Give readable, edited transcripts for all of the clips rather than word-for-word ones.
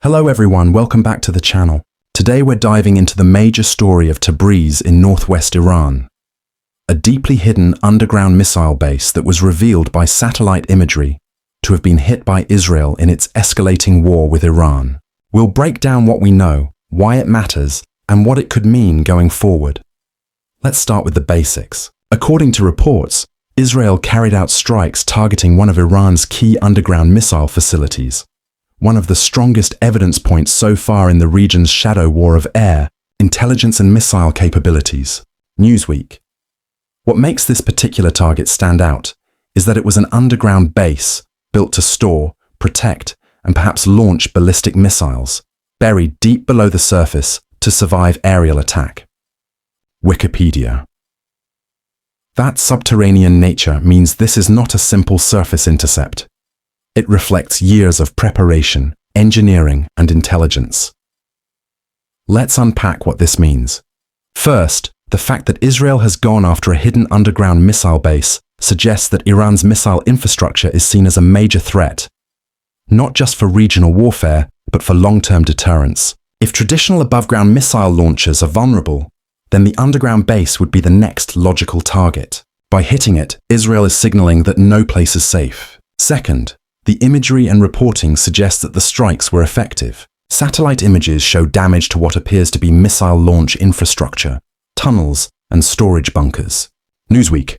Hello everyone, welcome back to the channel. Today we're diving into the major story of Tabriz in northwest Iran. A deeply hidden underground missile base that was revealed by satellite imagery to have been hit by Israel in its escalating war with Iran. We'll break down what we know, why it matters, and what it could mean going forward. Let's start with the basics. According to reports, Israel carried out strikes targeting one of Iran's key underground missile facilities, one of the strongest evidence points so far in the region's shadow war of air, intelligence and missile capabilities. Newsweek. What makes this particular target stand out is that it was an underground base built to store, protect, and perhaps launch ballistic missiles, buried deep below the surface to survive aerial attack. Wikipedia. That subterranean nature means this is not a simple surface intercept. It reflects years of preparation, engineering, and intelligence. Let's unpack what this means. First, the fact that Israel has gone after a hidden underground missile base suggests that Iran's missile infrastructure is seen as a major threat, not just for regional warfare, but for long-term deterrence. If traditional above-ground missile launchers are vulnerable, then the underground base would be the next logical target. By hitting it, Israel is signaling that no place is safe. Second, the imagery and reporting suggest that the strikes were effective. Satellite images show damage to what appears to be missile launch infrastructure, tunnels, and storage bunkers. Newsweek.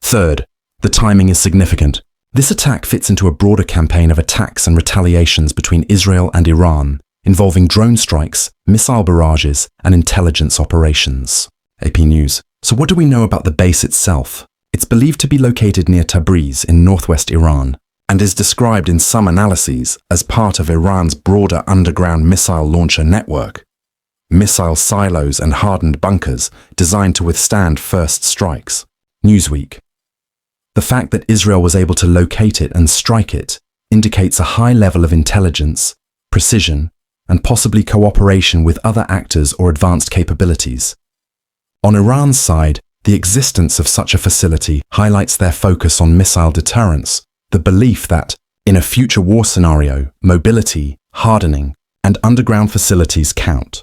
Third, the timing is significant. This attack fits into a broader campaign of attacks and retaliations between Israel and Iran, involving drone strikes, missile barrages, and intelligence operations. AP News. So what do we know about the base itself? It's believed to be located near Tabriz in northwest Iran, and is described in some analyses as part of Iran's broader underground missile launcher network. Missile silos and hardened bunkers designed to withstand first strikes. Newsweek. The fact that Israel was able to locate it and strike it indicates a high level of intelligence, precision, and possibly cooperation with other actors or advanced capabilities. On Iran's side, the existence of such a facility highlights their focus on missile deterrence, the belief that, in a future war scenario, mobility, hardening, and underground facilities count.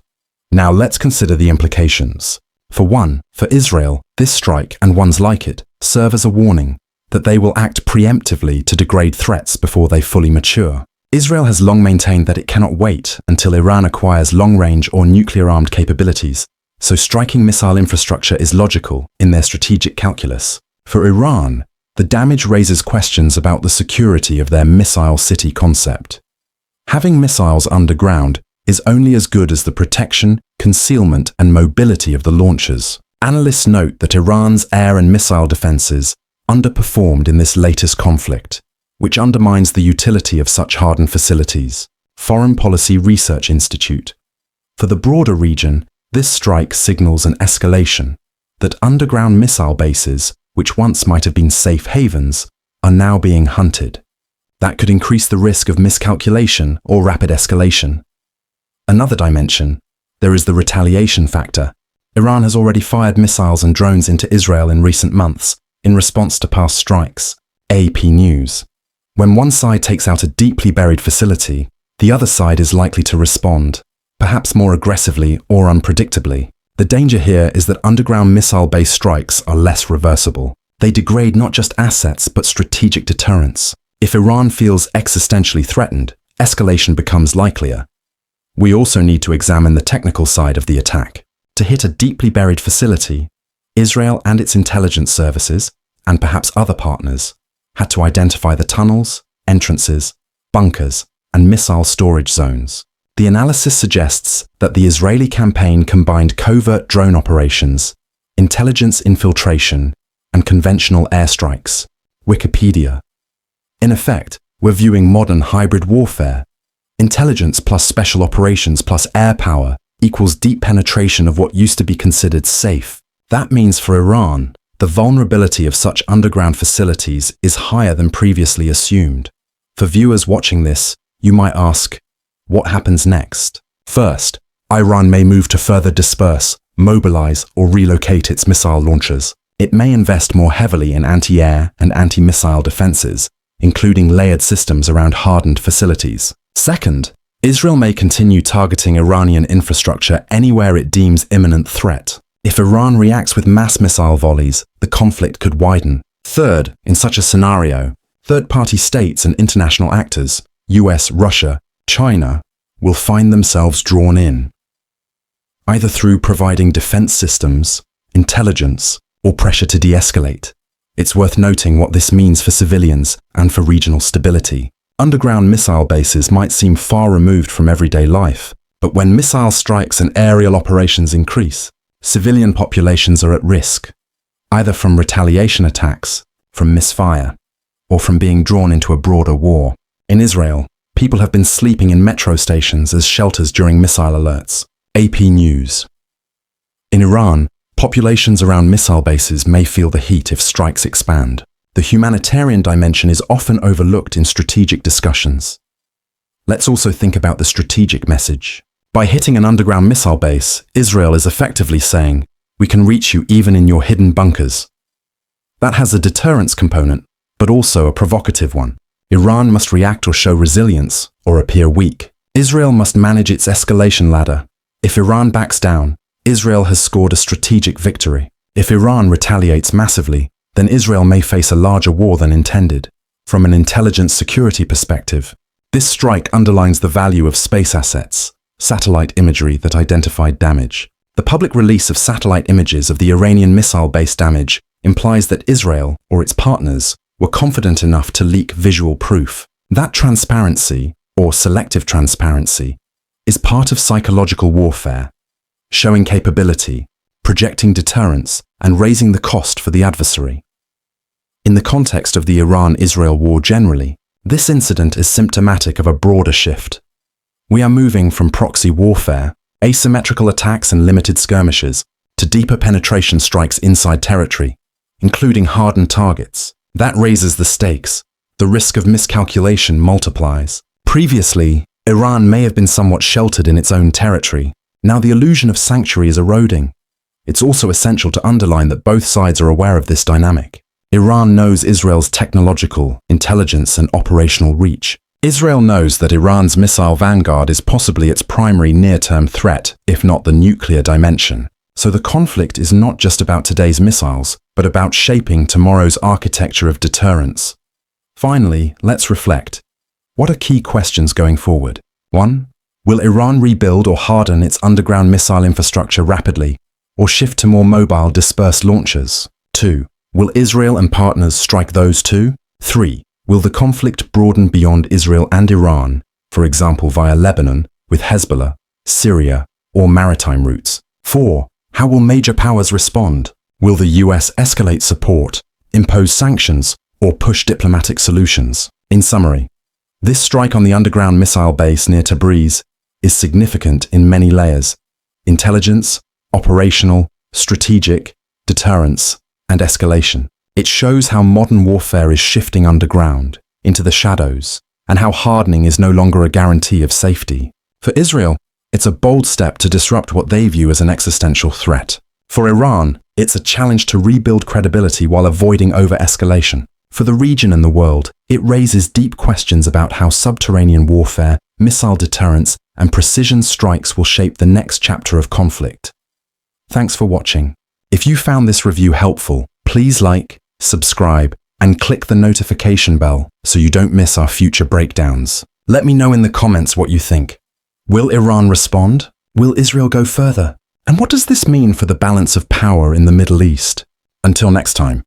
Now let's consider the implications. For one, for Israel, this strike and ones like it serve as a warning that they will act preemptively to degrade threats before they fully mature. Israel has long maintained that it cannot wait until Iran acquires long-range or nuclear-armed capabilities, so striking missile infrastructure is logical in their strategic calculus. For Iran, the damage raises questions about the security of their missile city concept. Having missiles underground is only as good as the protection, concealment, and mobility of the launchers. Analysts note that Iran's air and missile defenses underperformed in this latest conflict, which undermines the utility of such hardened facilities. Foreign Policy Research Institute. For the broader region, this strike signals an escalation, that underground missile bases, which once might have been safe havens, are now being hunted. That could increase the risk of miscalculation or rapid escalation. Another dimension, there is the retaliation factor. Iran has already fired missiles and drones into Israel in recent months in response to past strikes. AP News. When one side takes out a deeply buried facility, the other side is likely to respond, perhaps more aggressively or unpredictably. The danger here is that underground missile-based strikes are less reversible. They degrade not just assets but strategic deterrence. If Iran feels existentially threatened, escalation becomes likelier. We also need to examine the technical side of the attack. To hit a deeply buried facility, Israel and its intelligence services, and perhaps other partners, had to identify the tunnels, entrances, bunkers, and missile storage zones. The analysis suggests that the Israeli campaign combined covert drone operations, intelligence infiltration, and conventional airstrikes. Wikipedia. In effect, we're viewing modern hybrid warfare. Intelligence plus special operations plus air power equals deep penetration of what used to be considered safe. That means for Iran, the vulnerability of such underground facilities is higher than previously assumed. For viewers watching this, you might ask, what happens next? First, Iran may move to further disperse, mobilize, or relocate its missile launchers. It may invest more heavily in anti-air and anti-missile defenses, including layered systems around hardened facilities. Second, Israel may continue targeting Iranian infrastructure anywhere it deems imminent threat. If Iran reacts with mass missile volleys, the conflict could widen. Third, in such a scenario, third-party states and international actors, US, Russia, China, will find themselves drawn in, either through providing defense systems, intelligence, or pressure to de-escalate. It's worth noting what this means for civilians and for regional stability. Underground missile bases might seem far removed from everyday life, but when missile strikes and aerial operations increase, civilian populations are at risk, either from retaliation attacks, from misfire, or from being drawn into a broader war. In Israel, people have been sleeping in metro stations as shelters during missile alerts. AP News. In Iran, populations around missile bases may feel the heat if strikes expand. The humanitarian dimension is often overlooked in strategic discussions. Let's also think about the strategic message. By hitting an underground missile base, Israel is effectively saying, "We can reach you even in your hidden bunkers." That has a deterrence component, but also a provocative one. Iran must react or show resilience, or appear weak. Israel must manage its escalation ladder. If Iran backs down, Israel has scored a strategic victory. If Iran retaliates massively, then Israel may face a larger war than intended. From an intelligence security perspective, this strike underlines the value of space assets, satellite imagery that identified damage. The public release of satellite images of the Iranian missile-based damage implies that Israel, or its partners, were confident enough to leak visual proof. That transparency, or selective transparency, is part of psychological warfare, showing capability, projecting deterrence, and raising the cost for the adversary. In the context of the Iran-Israel war generally, this incident is symptomatic of a broader shift. We are moving from proxy warfare, asymmetrical attacks and limited skirmishes, to deeper penetration strikes inside territory, including hardened targets. That raises the stakes. The risk of miscalculation multiplies. Previously, Iran may have been somewhat sheltered in its own territory. Now the illusion of sanctuary is eroding. It's also essential to underline that both sides are aware of this dynamic. Iran knows Israel's technological, intelligence, and operational reach. Israel knows that Iran's missile vanguard is possibly its primary near-term threat, if not the nuclear dimension. So the conflict is not just about today's missiles, but about shaping tomorrow's architecture of deterrence. Finally, let's reflect. What are key questions going forward? 1. Will Iran rebuild or harden its underground missile infrastructure rapidly, or shift to more mobile, dispersed launchers? 2. Will Israel and partners strike those too? 3. Will the conflict broaden beyond Israel and Iran, for example via Lebanon, with Hezbollah, Syria, or maritime routes? 4. How will major powers respond? Will the US escalate support, impose sanctions, or push diplomatic solutions? In summary, this strike on the underground missile base near Tabriz is significant in many layers: intelligence, operational, strategic, deterrence, and escalation. It shows how modern warfare is shifting underground, into the shadows, and how hardening is no longer a guarantee of safety. For Israel, it's a bold step to disrupt what they view as an existential threat. For Iran, it's a challenge to rebuild credibility while avoiding over-escalation. For the region and the world, it raises deep questions about how subterranean warfare, missile deterrence, and precision strikes will shape the next chapter of conflict. Thanks for watching. If you found this review helpful, please like, subscribe, and click the notification bell so you don't miss our future breakdowns. Let me know in the comments what you think. Will Iran respond? Will Israel go further? And what does this mean for the balance of power in the Middle East? Until next time.